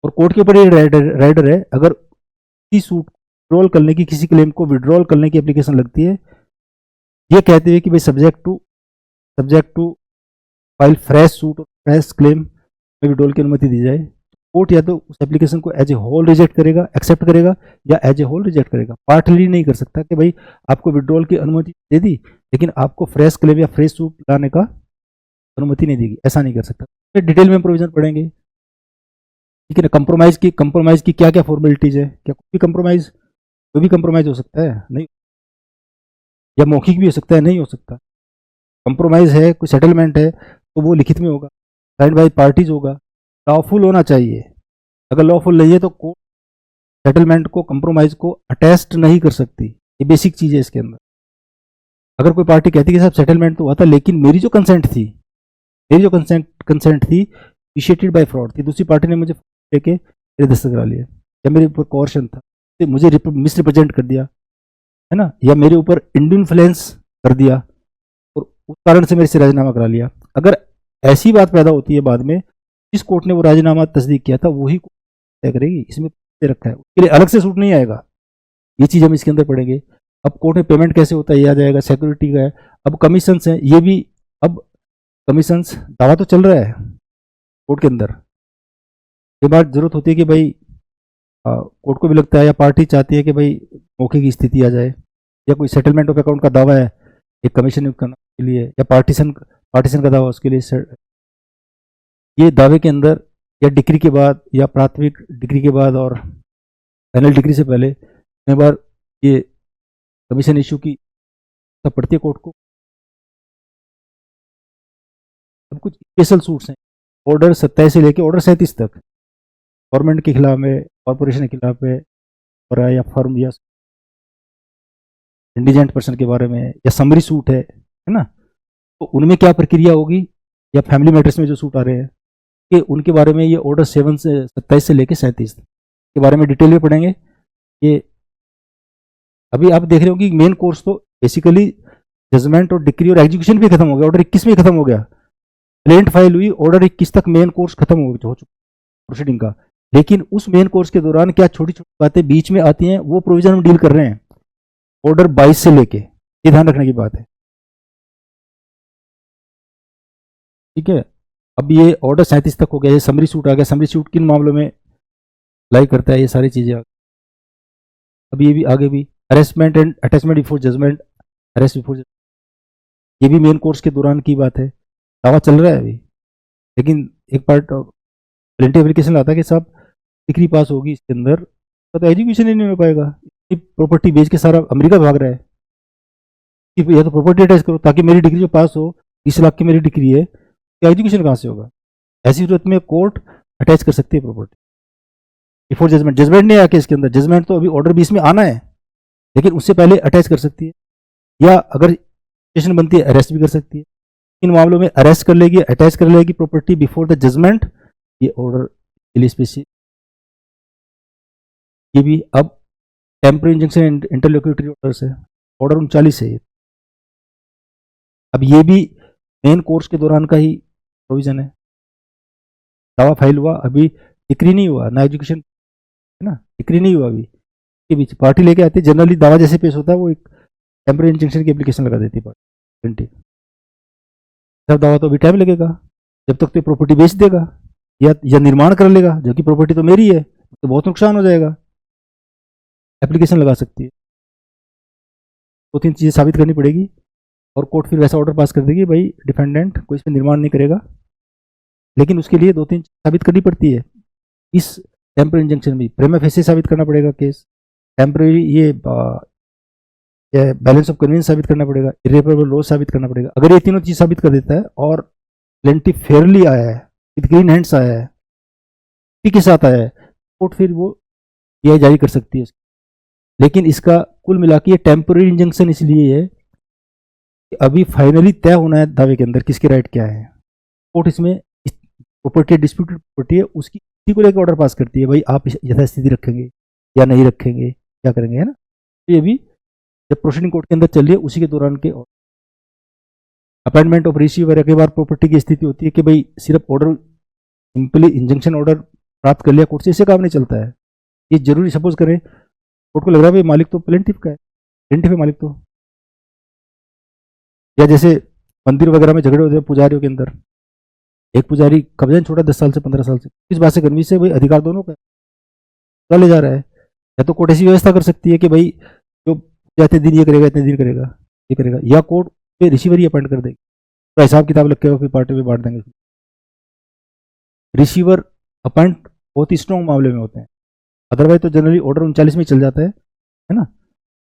और कोर्ट के ऊपर ये राइडर है, अगर किसी सूट विड्रॉल करने की, किसी क्लेम को विड्रॉल करने की एप्लीकेशन लगती है, ये कहते हुए कि भाई subject to file fresh suit और फ्रेश क्लेम में विड्रॉल की अनुमति दी जाए, कोर्ट या तो उस एप्लीकेशन को एज ए होल रिजेक्ट करेगा, एक्सेप्ट करेगा, या एज ए होल रिजेक्ट करेगा। पार्टली नहीं कर सकता कि भाई आपको विड्रॉल की अनुमति दे दी लेकिन आपको फ्रेश क्लेम या फ्रेश सूट लाने का अनुमति नहीं देगी, ऐसा नहीं कर सकता। फिर डिटेल में प्रोविजन पढ़ेंगे, ठीक है ना। कंप्रोमाइज की क्या क्या फॉर्मेलिटीज है, क्या कोई भी कंप्रोमाइज हो सकता है, नहीं, या मौखिक भी हो सकता है, नहीं हो सकता। कंप्रोमाइज है, कोई सेटलमेंट है, तो वो लिखित में होगा, साइंड बाई पार्टीज होगा, लॉफुल होना चाहिए। अगर लॉफुल नहीं है तो कोर्ट सेटलमेंट को, कंप्रोमाइज को अटेस्ट नहीं कर सकती। ये बेसिक चीज़ है इसके अंदर। अगर कोई पार्टी कहती है कि साहब सेटलमेंट तो हुआ था, लेकिन मेरी जो कंसेंट थी, मेरी जो कंसेंट थी इनिशिएटेड बाय फ्रॉड थी, दूसरी पार्टी ने मुझे लेके मेरे दस्तखत करा लिए, या मेरे ऊपर कोर्शन था, मुझे मिस रिप्रेजेंट कर दिया, है ना, या मेरे ऊपर इंफ्लुएंस कर दिया और उस कारण से मेरे से राजीनामा करा लिया। अगर ऐसी बात पैदा होती है बाद में, जिस कोर्ट ने वो राजीनामा तस्दीक किया था वही तय करेगी, इसमें रखा है, उसके लिए अलग से सूट नहीं आएगा। ये चीज़ हम इसके अंदर पढ़ेंगे। अब कोर्ट में पेमेंट कैसे होता है ये आ जाएगा, सिक्योरिटी का है। अब कमीशंस हैं, ये भी, अब कमीशंस, दावा तो चल रहा है कोर्ट के अंदर, ये बात जरूरत होती है कि भाई कोर्ट को भी लगता है या पार्टी चाहती है कि भाई मौके की स्थिति आ जाए, या कोई सेटलमेंट ऑफ अकाउंट का दावा है एक कमीशन नियुक्त करने के लिए, या पार्टीशन का दावा उसके लिए, ये दावे के अंदर या डिग्री के बाद या प्राथमिक डिग्री के बाद और फाइनल डिग्री से पहले कई बार ये कमीशन इशू की सब पड़ती है कोर्ट को। अब कुछ स्पेशल सूट्स हैं, ऑर्डर 27 से लेकर ऑर्डर 37 तक, गवर्नमेंट के खिलाफ है, कॉरपोरेशन के खिलाफ है, और या फर्म या इंडिजेंट पर्सन के बारे में, या समरी सूट है ना, तो उनमें क्या प्रक्रिया होगी, या फैमिली मैटर्स में जो सूट आ रहे हैं कि उनके बारे में ये ऑर्डर 27 से लेकर 37 के बारे में डिटेल में पढ़ेंगे। ये अभी आप देख रहे हो कि मेन कोर्स तो बेसिकली जजमेंट और डिक्री और एग्जीक्यूशन भी खत्म हो गया, ऑर्डर 21 में खत्म हो गया, प्लेंट फाइल हुई, ऑर्डर 21 तक मेन कोर्स खत्म हो चुका प्रोसीडिंग का। लेकिन उस मेन कोर्स के दौरान क्या छोटी छोटी बातें बीच में आती हैं, वो प्रोविजन हम डील कर रहे हैं ऑर्डर 22 से लेके, ये ध्यान रखने की बात है, ठीक है। अब ये ऑर्डर 37 तक हो गया, ये समरी सूट आ गया, समरी सूट किन मामलों में लाई करता है, ये सारी चीजें। अब ये भी आगे भी arrestment and attachment before judgement, arrest before, ये भी मेन कोर्स के दौरान की बात है, दावा चल रहा है अभी। लेकिन एक पार्ट प्लेंटी एप्लीकेशन आता है कि साहब डिग्री पास होगी इसके अंदर तो एजुकेशन ही नहीं हो पाएगा, प्रॉपर्टी बेच के सारा अमेरिका भाग रहा है, या तो प्रॉपर्टी अटैच करो ताकि मेरी डिग्री जो पास हो, 20 लाख की मेरी डिग्री है, तो एजुकेशन कहाँ से होगा। ऐसी सूरत में कोर्ट अटैच कर सकती है प्रॉपर्टी बिफोर जजमेंट। जजमेंट नहीं आया कि इसके अंदर, जजमेंट तो अभी ऑर्डर 20 में आना है, लेकिन उससे पहले अटैच कर सकती है, या अगर सिचुएशन बनती है अरेस्ट भी कर सकती है। इन मामलों में अरेस्ट कर लेगी, अटैच कर लेगी प्रॉपर्टी बिफोर द जजमेंट, ये ऑर्डर के लिए स्पेसिफिक। ये भी अब टेम्पररी इंजंक्शन इंटरलोक्यूटरी ऑर्डर से, ऑर्डर 39 है। अब ये भी मेन कोर्स के दौरान का ही प्रोविजन है, दावा फाइल हुआ, अभी डिक्री नहीं हुआ, ना एजुकेशन, है ना, डिक्री नहीं हुआ अभी, के बीच पार्टी लेके आती है, जनरली दावा जैसे पेश होता है वो एक टेम्पररी इंजंक्शन की एप्लीकेशन लगा देती है पार्टी। सब दावा तो अभी टाइम लगेगा, जब तक तो प्रॉपर्टी बेच देगा या निर्माण कर लेगा, जबकि प्रॉपर्टी तो मेरी है, तो बहुत नुकसान हो जाएगा। एप्लीकेशन लगा सकती है, 2-3 चीज़ें साबित करनी पड़ेगी, और कोर्ट फिर वैसा ऑर्डर पास कर देगी भाई डिफेंडेंट कोई इसमें निर्माण नहीं करेगा, लेकिन उसके लिए 2-3 साबित करनी पड़ती है। इस टेम्पररी इंजंक्शन भी प्रेमा फेसी साबित करना पड़ेगा केस, टेम्पररी ये बैलेंस ऑफ कन्वीनियंस साबित करना पड़ेगा, इरेपरेबल लॉस साबित करना पड़ेगा। अगर ये तीनों चीज साबित कर देता है और प्लेंटी फेयरली आया है, विद ग्रीन हैंड्स आया है, के साथ आया है, कोर्ट फिर वो ये जारी कर सकती है। लेकिन इसका कुल मिला के ये टेम्पररी इंजंक्शन इसलिए है कि अभी फाइनली तय होना है दावे के अंदर किसके राइट क्या है। कोर्ट इसमें प्रॉपर्टी डिस्प्यूटेड प्रॉपर्टी है, उसकी स्थिति को लेकर ऑर्डर पास करती है, भाई आप यथास्थिति रखेंगे या नहीं रखेंगे, क्या करेंगे, है ना। तो ये भी जब प्रोसीडिंग कोर्ट के अंदर चल रही है उसी के दौरान के अपॉइंटमेंट ऑफ रिसीवर, कई बार प्रॉपर्टी की स्थिति होती है कि भाई सिर्फ ऑर्डर, सिंपली इंजंक्शन ऑर्डर प्राप्त कर लिया कोर्ट से, इससे काम नहीं चलता है। ये जरूरी, सपोज करें कोर्ट को लग रहा है भाई मालिक तो प्लेंटिफ का है, प्लेंटिफ है मालिक तो, या जैसे मंदिर वगैरह में झगड़े होते हैं पुजारियों के अंदर, एक पुजारी कब्जा छोड़ा 10 साल से 15 साल से, इस बात से कन्विंस है भाई अधिकार दोनों का ले जा रहा है, या तो कोर्ट ऐसी व्यवस्था कर सकती है कि भाई जो इतने दिन ये करेगा, इतने दिन करेगा, ये करेगा, या कोर्ट पे रिसीवर ही अपॉइंट कर देगी, तो हिसाब किताब लग के फिर पार्टी में बांट देंगे। रिसीवर अपॉइंट बहुत ही स्ट्रॉन्ग मामले में होते हैं, अदरवाइज तो जनरली ऑर्डर 39 में चल जाता है ना,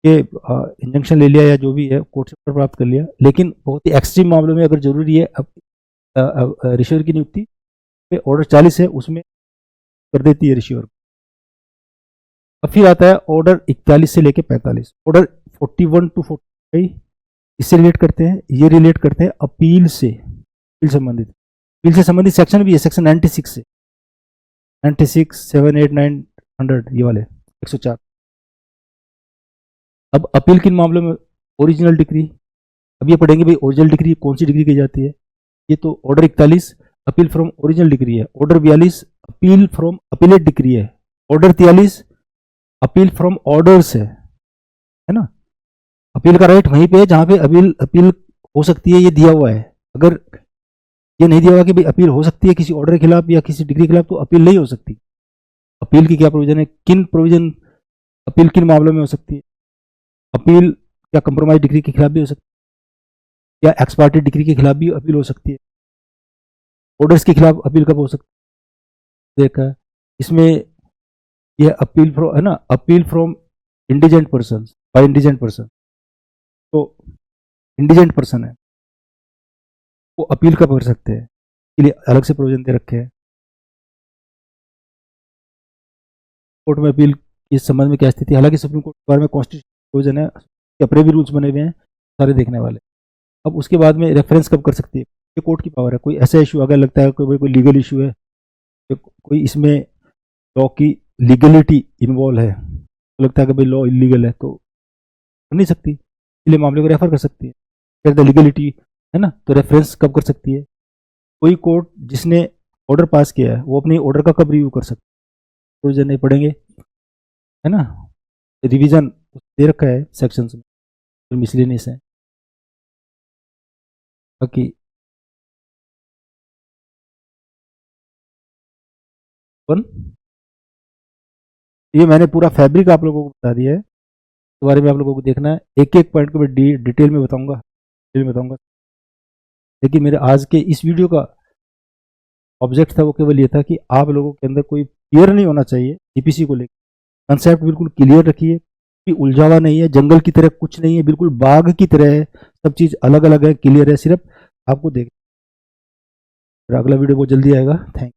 ये इंजंक्शन ले लिया या जो भी है कोर्ट से ऑर्डर प्राप्त कर लिया, लेकिन बहुत ही एक्सट्रीम मामलों में अगर जरूरी है अब रिसीवर की नियुक्ति पे ऑर्डर 40 है उसमें कर देती है रिसीवर। अब फिर आता है ऑर्डर 41 से लेके 45। ऑर्डर 41 टू 45 इससे रिलेट करते हैं, ये रिलेट करते हैं अपील से, अपील संबंधित, अपील से संबंधित सेक्शन भी है, सेक्शन 96 से, 96, 7, 8, 9, 100 ये वाले 104। अब अपील किन मामलों में? ओरिजिनल डिग्री, अब ये पढ़ेंगे भाई ओरिजिनल डिग्री कौन सी डिग्री की जाती है। ये तो order 41 appeal from original decree है, order 42 appeal from appellate decree है, ऑर्डर 43 अपील फ्रॉम ऑर्डर्स है ना। अपील का राइट वहीं पे है जहां पे अपील हो सकती है, ये दिया हुआ है। अगर ये नहीं दिया हुआ कि भाई अपील हो सकती है किसी ऑर्डर के खिलाफ या किसी डिग्री के खिलाफ, तो अपील नहीं हो सकती। अपील की क्या प्रोविजन है, किन प्रोविजन अपील किन मामलों में हो सकती है? अपील क्या कंप्रोमाइज डिग्री के खिलाफ भी हो सकती है, या एक्सपार्टी डिग्री के खिलाफ भी अपील हो सकती है। ऑर्डर्स के खिलाफ अपील कब हो सकती है? देखा इसमें यह अपील फ्रॉम है ना, appeal from indigent person, by indigent person, तो इंडिजेंट पर्सन है वो अपील कब कर सकते हैं, इसके लिए अलग से प्रोविजन दे रखे हैं। कोर्ट में अपील इस संबंध में क्या स्थिति है? हालांकि सुप्रीम कोर्ट के बारे में कॉन्स्टिट्यूशन प्रोविजन है, अपने भी रूल्स बने हुए हैं सारे देखने वाले। अब उसके बाद में रेफरेंस कब कर सकती है? ये कोर्ट की पावर है। कोई ऐसा इशू अगर लगता है कोई लीगल इशू है, तो कोई इसमें लॉ की लीगलिटी इन्वॉल्व है, तो लगता है कि भाई लॉ इलीगल है, तो कर नहीं सकती, इसलिए मामले को रेफर कर सकती है। फिर द लीगलिटी है ना, तो रेफरेंस कब कर सकती है? कोई कोर्ट जिसने ऑर्डर पास किया है वो अपनी ऑर्डर का कब रिव्यू कर सकता है? प्रोविजन नहीं पढ़ेंगे है ना, रिवीजन दे रखा है सेक्शंस में, तो मिसलेनियस है। बाकी वन ये मैंने पूरा फैब्रिक आप लोगों को बता दिया है, इस बारे में आप लोगों को देखना है, एक एक पॉइंट को मैं डिटेल में बताऊंगा। लेकिन मेरे आज के इस वीडियो का ऑब्जेक्ट था वो केवल ये था कि आप लोगों के अंदर कोई क्लियर नहीं होना चाहिए जीपीसी को लेकर। कंसेप्ट बिल्कुल क्लियर रखिए, कोई उलझावा नहीं है, जंगल की तरह कुछ नहीं है, बिल्कुल बाग की तरह है, सब चीज़ अलग अलग है, क्लियर है, सिर्फ आपको देख। अगला वीडियो बहुत जल्दी आएगा। थैंक